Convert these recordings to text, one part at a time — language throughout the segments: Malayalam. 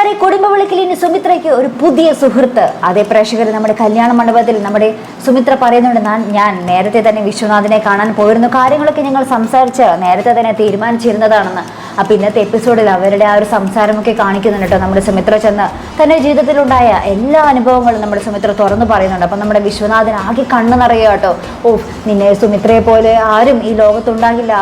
അങ്ങനെ കുടുംബവിളക്കിൽ ഇനി സുമിത്രയ്ക്ക് ഒരു പുതിയ സുഹൃത്ത്. അതേ പ്രേക്ഷകർ നമ്മുടെ കല്യാണ മണ്ഡപത്തിൽ നമ്മുടെ സുമിത്ര പറയുന്നുണ്ട്, ഞാൻ നേരത്തെ തന്നെ വിശ്വനാഥിനെ കാണാൻ പോയിരുന്നു, കാര്യങ്ങളൊക്കെ ഞങ്ങൾ സംസാരിച്ച് നേരത്തെ തന്നെ തീരുമാനിച്ചിരുന്നതാണെന്ന്. അപ്പം ഇന്നത്തെ എപ്പിസോഡിൽ അവരുടെ ആ ഒരു സംസാരമൊക്കെ കാണിക്കുന്നുണ്ട് കേട്ടോ. നമ്മുടെ സുമിത്ര ചെന്ന് തന്റെ ജീവിതത്തിലുണ്ടായ എല്ലാ അനുഭവങ്ങളും നമ്മുടെ സുമിത്ര തുറന്നു പറയുന്നുണ്ട്. അപ്പം നമ്മുടെ വിശ്വനാഥിന് ആകെ കണ്ണു നിറയുക കേട്ടോ. നിന്നെ സുമിത്രയെ പോലെ ആരും ഈ ലോകത്തുണ്ടാകില്ല,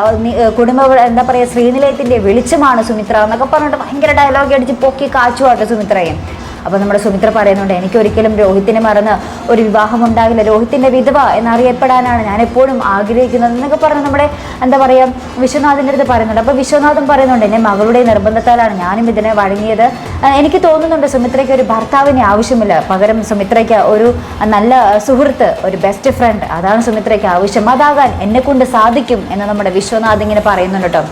കുടുംബ എന്താ പറയുക ശ്രീനിലയത്തിന്റെ വെളിച്ചമാണ് സുമിത്ര എന്നൊക്കെ പറഞ്ഞിട്ട് ഭയങ്കര ഡയലോഗ് അടിച്ച് പൊക്കി കാച്ചുവാട്ടോ സുമിത്രയും. അപ്പോൾ നമ്മുടെ സുമിത്ര പറയുന്നുണ്ട്, എനിക്കൊരിക്കലും രോഹിത്തിനെ മറന്ന് ഒരു വിവാഹം ഉണ്ടാകില്ല, രോഹിത്തിന്റെ വിധവ എന്നറിയപ്പെടാനാണ് ഞാൻ എപ്പോഴും ആഗ്രഹിക്കുന്നത് എന്നൊക്കെ പറഞ്ഞ് നമ്മുടെ എന്താ പറയുക വിശ്വനാഥിൻ്റെ അടുത്ത് പറയുന്നുണ്ട്. അപ്പോൾ വിശ്വനാഥൻ പറയുന്നുണ്ട്, എന്നെ മകളുടെ നിർബന്ധത്താലാണ് ഞാനും ഇതിനെ വഴങ്ങിയത്. എനിക്ക് തോന്നുന്നുണ്ട് സുമിത്രയ്ക്ക് ഒരു ഭർത്താവിനെ ആവശ്യമില്ല, പകരം സുമിത്രയ്ക്ക് ഒരു നല്ല സുഹൃത്ത്, ഒരു ബെസ്റ്റ് ഫ്രണ്ട്, അതാണ് സുമിത്രയ്ക്ക് ആവശ്യം, അതാകാൻ എന്നെ കൊണ്ട് സാധിക്കും എന്ന് നമ്മുടെ വിശ്വനാഥ് ഇങ്ങനെ പറയുന്നുണ്ട് കേട്ടോ.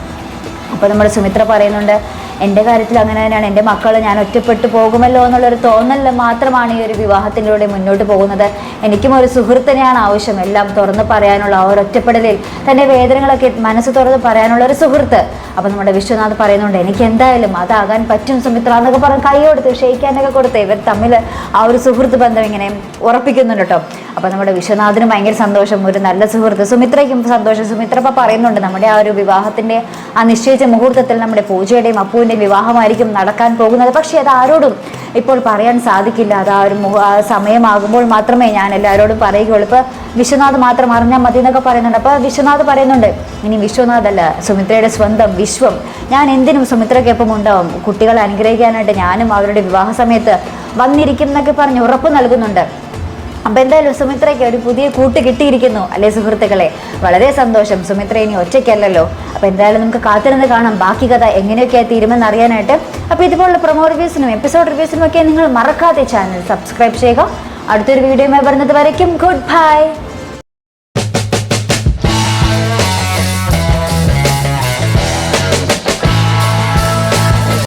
അപ്പോൾ നമ്മുടെ സുമിത്ര പറയുന്നുണ്ട്, എൻ്റെ കാര്യത്തിൽ അങ്ങനെ തന്നെയാണ്, എൻ്റെ മക്കൾ ഞാൻ ഒറ്റപ്പെട്ടു പോകുമല്ലോ എന്നുള്ളൊരു തോന്നൽ മാത്രമാണ് ഈ ഒരു വിവാഹത്തിലൂടെ മുന്നോട്ട് പോകുന്നത്. എനിക്കും ഒരു സുഹൃത്തിനെയാണ് ആവശ്യം, എല്ലാം തുറന്ന് പറയാനുള്ള ആ ഒരു ഒറ്റപ്പെടലിൽ തൻ്റെ വേദനകളൊക്കെ മനസ്സ് തുറന്ന് പറയാനുള്ള ഒരു സുഹൃത്ത്. അപ്പം നമ്മുടെ വിശ്വനാഥ് പറയുന്നുണ്ട്, എനിക്ക് എന്തായാലും അതാകാൻ പറ്റും സുമിത്ര എന്നൊക്കെ പറഞ്ഞ് കൈ കൊടുത്ത് ക്ഷയിക്കാനൊക്കെ കൊടുത്ത് ഇവർ തമ്മിൽ ആ ഒരു സുഹൃത്ത് ബന്ധം ഇങ്ങനെ ഉറപ്പിക്കുന്നുണ്ട് കേട്ടോ. അപ്പം നമ്മുടെ വിശ്വനാഥിനും ഭയങ്കര സന്തോഷം, ഒരു നല്ല സുഹൃത്ത്. സുമിത്രയ്ക്കും സന്തോഷം. സുമിത്ര ഇപ്പം പറയുന്നുണ്ട്, നമ്മുടെ ആ ഒരു വിവാഹത്തിൻ്റെ ആ നിശ്ചയിച്ച മുഹൂർത്തത്തിൽ നമ്മുടെ പൂജയുടെയും അപ്പുവിൻ്റെയും വിവാഹമായിരിക്കും നടക്കാൻ പോകുന്നത്. പക്ഷേ അത് ആരോടും ഇപ്പോൾ പറയാൻ സാധിക്കില്ല, അത് ആ ഒരു സമയമാകുമ്പോൾ മാത്രമേ ഞാൻ എല്ലാവരോടും പറയുകയുള്ളൂ. ഇപ്പോൾ വിശ്വനാഥ് മാത്രം അറിഞ്ഞാൽ മതി എന്നൊക്കെ പറയുന്നുണ്ട്. അപ്പോൾ വിശ്വനാഥ് പറയുന്നുണ്ട്, ഇനി വിശ്വനാഥ് അല്ല സുമിത്രയുടെ സ്വന്തം വിശ്വം, ഞാൻ എന്തിനും സുമിത്രയ്ക്കൊപ്പം ഉണ്ടാവും, കുട്ടികളെ അനുഗ്രഹിക്കാനായിട്ട് ഞാനും അവരുടെ വിവാഹ സമയത്ത് വന്നിരിക്കും എന്നൊക്കെ പറഞ്ഞ് ഉറപ്പ് നൽകുന്നുണ്ട്. അപ്പം എന്തായാലും സുമിത്രയ്ക്ക് ഒരു പുതിയ കൂട്ട് കിട്ടിയിരിക്കുന്നു അല്ലേ സുഹൃത്തുക്കളെ, വളരെ സന്തോഷം. സുമിത്ര ഇനി ഒറ്റയ്ക്കല്ലല്ലോ. അപ്പം എന്തായാലും നമുക്ക് കാത്തിരുന്ന് കാണാം ബാക്കി കഥ എങ്ങനെയൊക്കെയാണ് തീരുമെന്ന് അറിയാനായിട്ട്. അപ്പോൾ ഇതുപോലുള്ള പ്രൊമോ റിവ്യൂസിനും എപ്പിസോഡ് റിവ്യൂസിനും ഒക്കെ നിങ്ങൾ മറക്കാതെ ചാനൽ സബ്സ്ക്രൈബ് ചെയ്യുക. അടുത്തൊരു വീഡിയോയുമായി വരുന്നത് വരയ്ക്കും ഗുഡ് ബൈ.